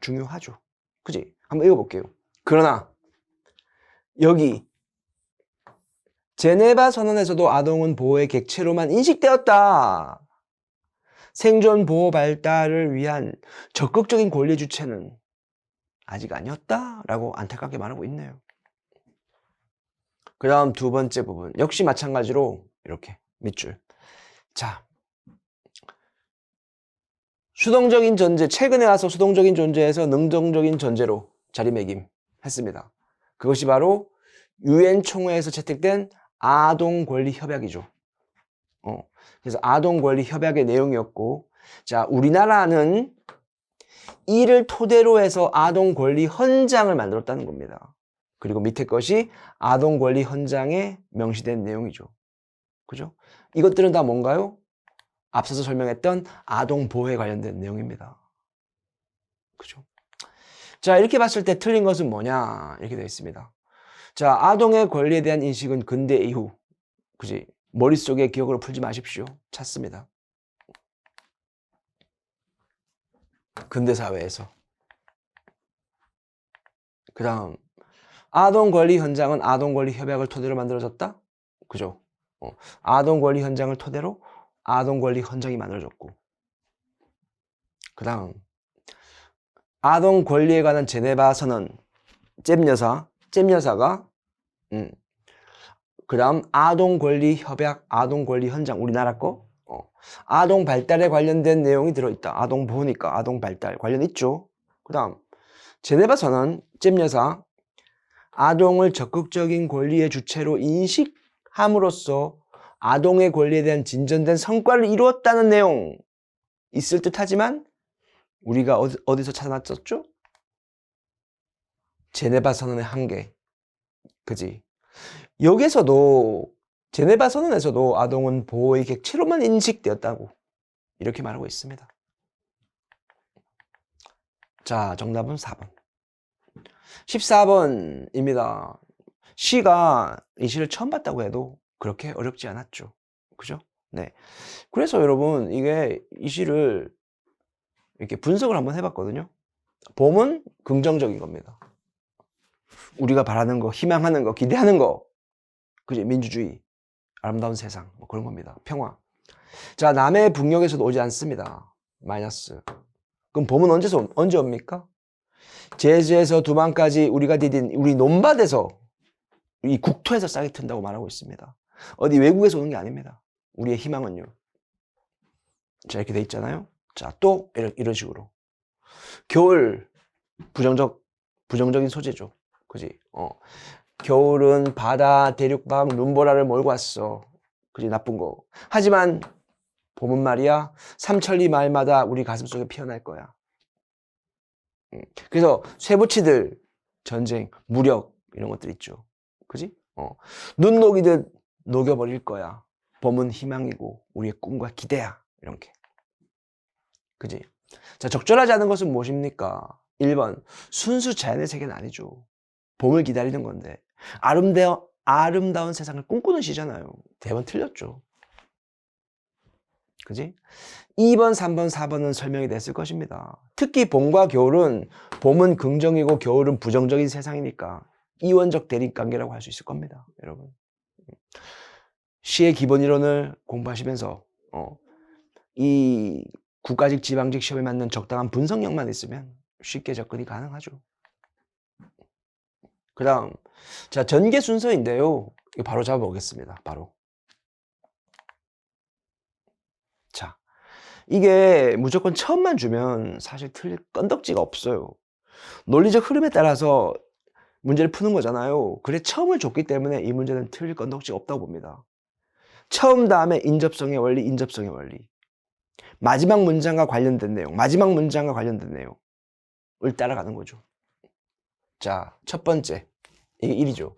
중요하죠. 그지? 한번 읽어볼게요. 그러나 여기 제네바 선언에서도 아동은 보호의 객체로만 인식되었다. 생존 보호 발달을 위한 적극적인 권리 주체는 아직 아니었다라고 안타깝게 말하고 있네요. 그 다음 두 번째 부분 역시 마찬가지로 이렇게 밑줄. 자, 수동적인 존재, 최근에 와서 수동적인 존재에서 능동적인 존재로 자리매김했습니다. 그것이 바로 유엔 총회에서 채택된 아동권리협약이죠. 그래서 아동권리협약의 내용이었고, 자, 우리나라는 이를 토대로 해서 아동권리헌장을 만들었다는 겁니다. 그리고 밑에 것이 아동권리헌장에 명시된 내용이죠. 그죠? 이것들은 다 뭔가요? 앞서서 설명했던 아동보호에 관련된 내용입니다. 그죠? 자, 이렇게 봤을 때 틀린 것은 뭐냐? 이렇게 되어 있습니다. 자, 아동의 권리에 대한 인식은 근대 이후, 그지? 머릿속에 기억으로 풀지 마십시오. 찾습니다. 근대 사회에서. 그 다음, 아동권리헌장은 아동권리협약을 토대로 만들어졌다? 그죠? 아동권리헌장을 토대로 아동권리헌장이 만들어졌고, 그 다음, 아동권리에 관한 제네바 선언, 잼여사가, 그 다음, 아동권리협약, 아동권리헌장, 우리나라 거, 아동 발달에 관련된 내용이 들어있다. 아동 보호니까 아동 발달 관련 있죠. 그 다음, 제네바 선언, 잼여사, 아동을 적극적인 권리의 주체로 인식함으로써 아동의 권리에 대한 진전된 성과를 이루었다는 내용 있을 듯 하지만 우리가 어디서 찾아놨었죠? 제네바 선언의 한계. 그지? 여기서도 제네바 선언에서도 아동은 보호의 객체로만 인식되었다고 이렇게 말하고 있습니다. 자, 정답은 4번. 14번입니다. 시가 이 시를 처음 봤다고 해도 그렇게 어렵지 않았죠. 그죠? 네. 그래서 여러분, 이 시를 이렇게 분석을 한번 해봤거든요. 봄은 긍정적인 겁니다. 우리가 바라는 거, 희망하는 거, 기대하는 거. 그지? 민주주의, 아름다운 세상, 뭐 그런 겁니다. 평화. 자, 남해 북녘에서도 오지 않습니다. 마이너스. 그럼 봄은 언제 옵니까? 제주에서 두만까지 우리가 디딘 우리 논밭에서, 이 국토에서 싹이 튼다고 말하고 있습니다. 어디 외국에서 오는 게 아닙니다. 우리의 희망은요. 자, 이렇게 돼 있잖아요. 자, 또 이런 식으로. 겨울, 부정적인 소재죠. 그지? 겨울은 바다, 대륙방, 눈보라를 몰고 왔어. 그지? 나쁜 거. 하지만 봄은 말이야, 삼천리 마을마다 우리 가슴속에 피어날 거야. 그래서 쇠붙이들, 전쟁, 무력 이런 것들 있죠. 그지? 눈 녹이듯 녹여버릴 거야. 봄은 희망이고 우리의 꿈과 기대야. 이렇게. 그지? 자, 적절하지 않은 것은 무엇입니까? 1번, 순수 자연의 세계는 아니죠. 봄을 기다리는 건데 아름다운 세상을 꿈꾸는 시잖아요. 대번 틀렸죠. 그지? 2번, 3번, 4번은 설명이 됐을 것입니다. 특히 봄과 겨울은, 봄은 긍정이고 겨울은 부정적인 세상이니까 이원적 대립관계라고 할 수 있을 겁니다. 여러분, 시의 기본 이론을 공부하시면서 이 국가직 지방직 시험에 맞는 적당한 분석력만 있으면 쉽게 접근이 가능하죠. 그 다음, 자, 전개 순서인데요. 이거 바로 잡아보겠습니다. 바로. 자, 이게 무조건 처음만 주면 사실 틀릴 건덕지가 없어요. 논리적 흐름에 따라서 문제를 푸는 거잖아요. 그래, 처음을 줬기 때문에 이 문제는 틀릴 건덕지가 없다고 봅니다. 처음 다음에 인접성의 원리. 마지막 문장과 관련된 내용을 따라가는 거죠. 자, 첫 번째, 이게 1이죠.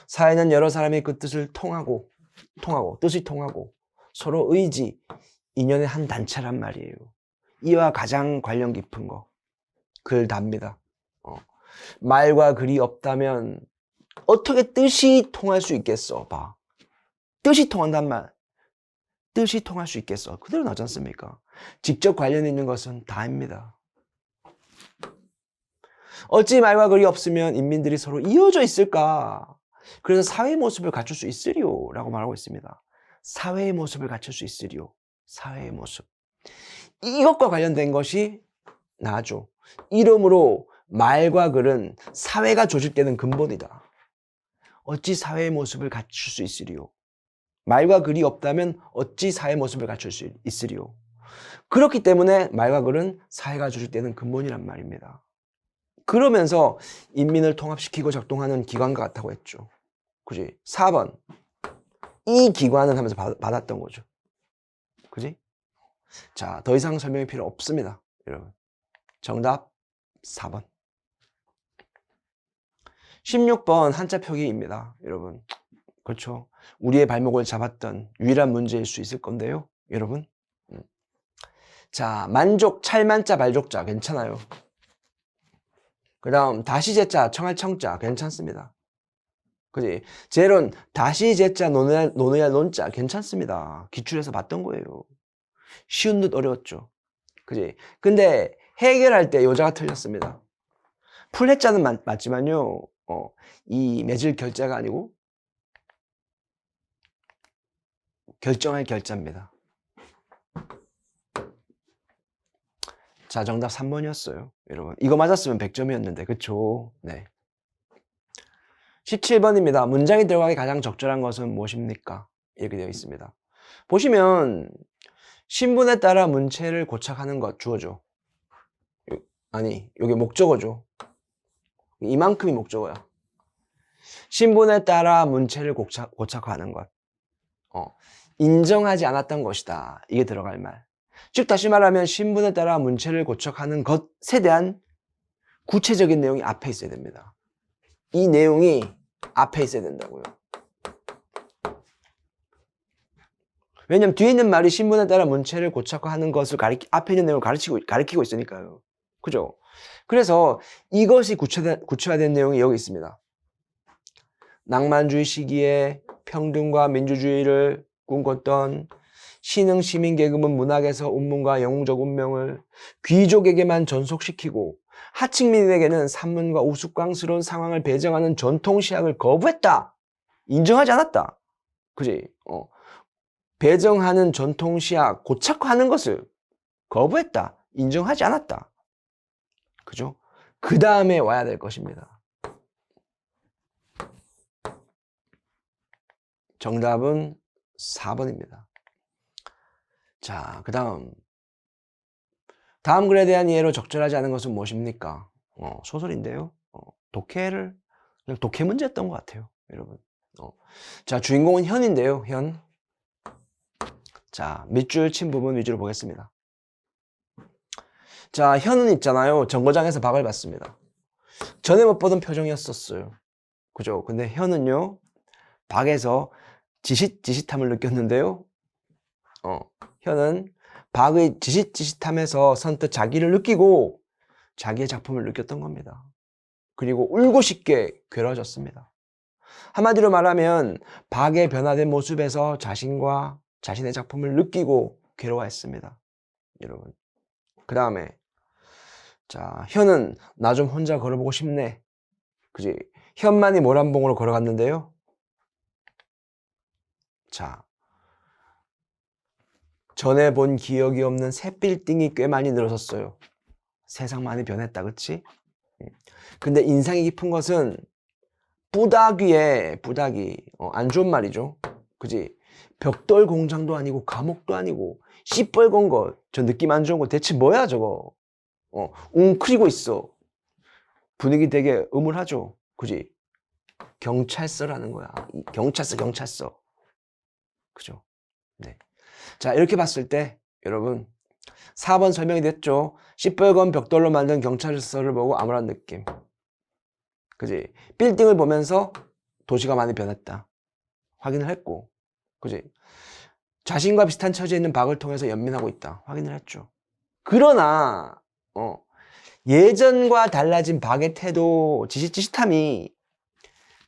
사회는 여러 사람이 그 뜻을 뜻이 통하고 서로 의지, 인연의 한 단체란 말이에요. 이와 가장 관련 깊은 거, 글 답니다. 말과 글이 없다면 어떻게 뜻이 통할 수 있겠어? 봐. 뜻이 통한단 말. 뜻이 통할 수 있겠어? 그대로 나오지 않습니까? 직접 관련 있는 것은 다입니다. 어찌 말과 글이 없으면 인민들이 서로 이어져 있을까? 그래서 사회의 모습을 갖출 수 있으리요 라고 말하고 있습니다. 사회의 모습을 갖출 수 있으리요. 사회의 모습. 이것과 관련된 것이 나죠. 이러므로 말과 글은 사회가 조직되는 근본이다. 어찌 사회의 모습을 갖출 수 있으리요. 말과 글이 없다면 어찌 사회의 모습을 갖출 수 있으리요. 그렇기 때문에 말과 글은 사회가 조직되는 근본이란 말입니다. 그러면서 인민을 통합시키고 작동하는 기관과 같다고 했죠. 그지? 4번. 이 기관은 하면서 받았던 거죠. 그지? 자, 더 이상 설명이 필요 없습니다. 여러분. 정답 4번. 16번 한자 표기입니다. 여러분. 그렇죠. 우리의 발목을 잡았던 유일한 문제일 수 있을 건데요. 여러분. 자, 만족, 찰만자, 발족자 괜찮아요. 그 다음 다시 제자, 청할 청자 괜찮습니다. 그지? 제론 다시 제자, 논의할 논자 괜찮습니다. 기출에서 봤던 거예요. 쉬운 듯 어려웠죠. 그지? 근데 해결할 때 요자가 틀렸습니다. 풀해자는 맞지만요. 이 맺을 결자가 아니고 결정할 결자입니다. 자, 정답 3번이었어요. 여러분. 이거 맞았으면 100점이었는데. 그쵸? 네. 17번입니다. 문장이 들어가기 가장 적절한 것은 무엇입니까? 이렇게 되어 있습니다. 보시면 신분에 따라 문체를 고착하는 것 주어죠. 아니, 여기 목적어죠. 이만큼이 목적어야. 신분에 따라 문체를 고착화하는 것. 인정하지 않았던 것이다. 이게 들어갈 말. 즉 다시 말하면 신분에 따라 문체를 고착하는 것에 대한 구체적인 내용이 앞에 있어야 됩니다. 이 내용이 앞에 있어야 된다고요. 왜냐면 뒤에 있는 말이 신분에 따라 문체를 고착화하는 것을 앞에 있는 내용을 가리키고 있으니까요. 그죠? 그래서 이것이 구체화된 내용이 여기 있습니다. 낭만주의 시기에 평등과 민주주의를 꿈꿨던 신흥 시민계급은 문학에서 운문과 영웅적 운명을 귀족에게만 전속시키고 하층민에게는 산문과 우스꽝스러운 상황을 배정하는 전통시학을 거부했다. 인정하지 않았다. 그지? 배정하는 전통시학, 고착화하는 것을 거부했다. 인정하지 않았다. 그죠? 그 다음에 와야 될 것입니다. 정답은 4번입니다. 자, 그 다음 글에 대한 이해로 적절하지 않은 것은 무엇입니까? 소설인데요. 독해 문제였던 것 같아요, 여러분. 자, 주인공은 현인데요, 현. 자, 밑줄 친 부분 위주로 보겠습니다. 자, 현은 있잖아요. 정거장에서 박을 받습니다. 전에 못 보던 표정이었었어요. 그죠? 근데 현은요, 박에서 지싯함을 느꼈는데요. 현은 박의 지싯함에서 선뜻 자기를 느끼고 자기의 작품을 느꼈던 겁니다. 그리고 울고 싶게 괴로워졌습니다. 한마디로 말하면 박의 변화된 모습에서 자신과 자신의 작품을 느끼고 괴로워했습니다. 여러분. 그 다음에 자, 현은 나 좀 혼자 걸어보고 싶네. 그지? 현만이 모란봉으로 걸어갔는데요. 자, 전에 본 기억이 없는 새 빌딩이 꽤 많이 늘어섰어요. 세상 많이 변했다, 그치? 근데 인상이 깊은 것은 뿌다귀에, 안 좋은 말이죠. 그지? 벽돌 공장도 아니고 감옥도 아니고 시뻘건 거, 저 느낌 안 좋은 거 대체 뭐야 저거? 웅크리고 있어. 분위기 되게 음울하죠. 그지? 경찰서라는 거야. 경찰서. 그죠? 네. 자, 이렇게 봤을 때 여러분 4번 설명이 됐죠. 시뻘건 벽돌로 만든 경찰서를 보고 암울한 느낌. 그지? 빌딩을 보면서 도시가 많이 변했다. 확인을 했고. 그지? 자신과 비슷한 처지에 있는 박을 통해서 연민하고 있다. 확인을 했죠. 그러나 예전과 달라진 박의 태도, 지싯함이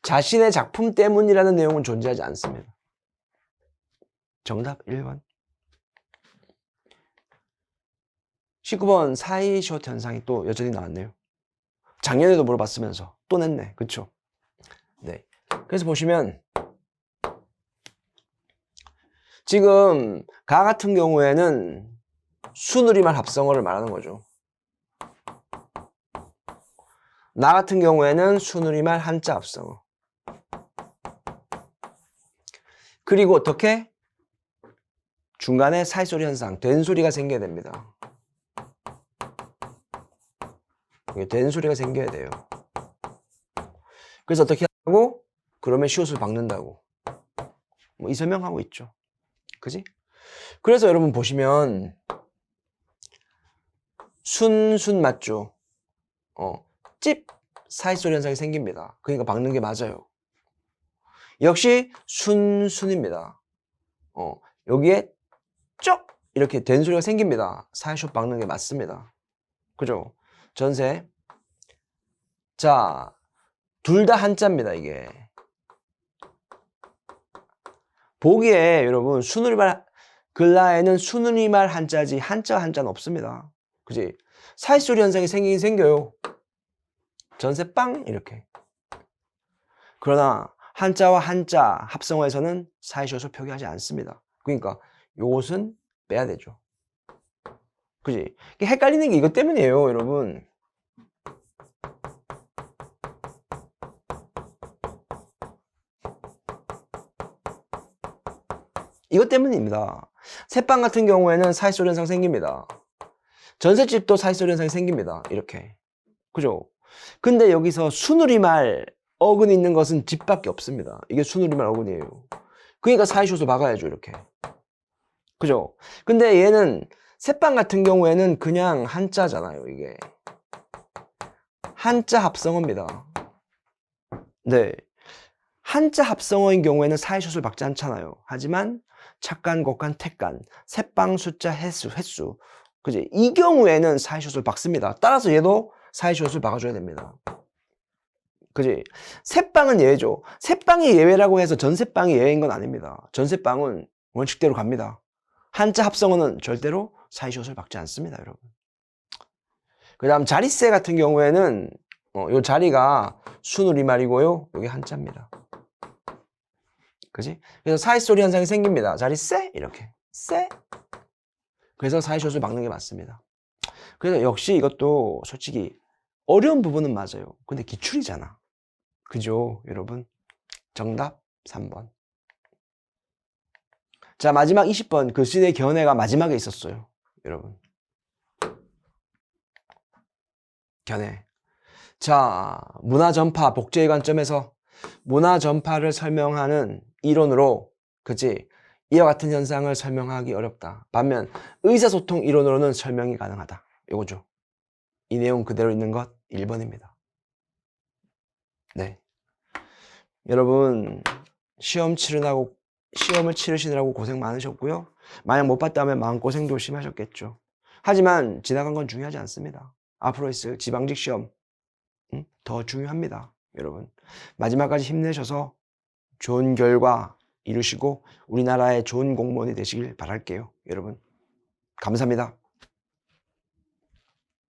자신의 작품 때문이라는 내용은 존재하지 않습니다. 정답 1번. 19번 사이숏 현상이 또 여전히 나왔네요. 작년에도 물어봤으면서 또 냈네. 그쵸? 네. 그래서 보시면 지금 가 같은 경우에는 수누리말 합성어를 말하는 거죠. 나 같은 경우에는 수누리말 한자 합성어. 그리고 어떻게? 중간에 사이소리 현상, 된 소리가 생겨야 됩니다. 된 소리가 생겨야 돼요. 그래서 어떻게 하고? 그러면 시옷을 박는다고. 뭐 이 설명하고 있죠. 그지? 그래서 여러분 보시면 순 맞죠? 찝 사이솔 현상이 생깁니다. 그러니까 박는 게 맞아요. 역시 순입니다. 여기에 쩍 이렇게 된 소리가 생깁니다. 사이쇼 박는 게 맞습니다. 그죠? 전세. 자, 둘 다 한자입니다, 이게. 보기에 여러분 순우리말 글라에는 순우리말 한자지 한자는 없습니다. 그지? 사이소리 현상이 생기긴 생겨요. 전세 빵 이렇게. 그러나 한자와 한자 합성어에서는 사이쇼를 표기하지 않습니다. 그러니까 요것은 빼야 되죠. 그지? 헷갈리는 게 이것 때문이에요, 여러분. 이것 때문입니다. 새빵 같은 경우에는 사이소리 현상 생깁니다. 전셋집도 사이소리 현상이 생깁니다. 이렇게. 그죠? 근데 여기서 순우리말 어근이 있는 것은 집밖에 없습니다. 이게 순우리말 어근이에요. 그러니까 사이쇼도 막아야죠, 이렇게. 그죠? 근데 얘는 새빵 같은 경우에는 그냥 한자잖아요, 이게. 한자 합성어입니다. 네. 한자 합성어인 경우에는 사이쇼를 박지 않잖아요. 하지만 착간, 곡간, 택간, 새빵, 숫자, 횟수. 그지? 이 경우에는 사이쇼를 박습니다. 따라서 얘도 사이쇼를 박아줘야 됩니다. 그지? 새빵은 예외죠. 새빵이 예외라고 해서 전새빵이 예외인 건 아닙니다. 전새빵은 원칙대로 갑니다. 한자 합성어는 절대로 사이쇼를 박지 않습니다, 여러분. 그 다음 자리세 같은 경우에는 요 자리가 순우리말이고요. 요게 한자입니다. 그지? 그래서 사이소리 현상이 생깁니다. 자리세 이렇게 세. 그래서 사이쇼를 박는 게 맞습니다. 그래서 역시 이것도 솔직히 어려운 부분은 맞아요. 근데 기출이잖아. 그죠, 여러분? 정답 3번. 자, 마지막 20번 글씨의 견해가 마지막에 있었어요, 여러분. 견해. 자, 문화전파 복제의 관점에서 문화전파를 설명하는 이론으로, 그치? 이와 같은 현상을 설명하기 어렵다. 반면 의사소통 이론으로는 설명이 가능하다. 이거죠. 이 내용 그대로 있는 것 1번입니다. 네. 여러분, 시험을 치르시느라고 고생 많으셨고요. 만약 못 봤다면 마음고생도 심하셨겠죠. 하지만 지나간 건 중요하지 않습니다. 앞으로 있을 지방직 시험 더 중요합니다. 여러분, 마지막까지 힘내셔서 좋은 결과 이루시고 우리나라의 좋은 공무원이 되시길 바랄게요. 여러분, 감사합니다.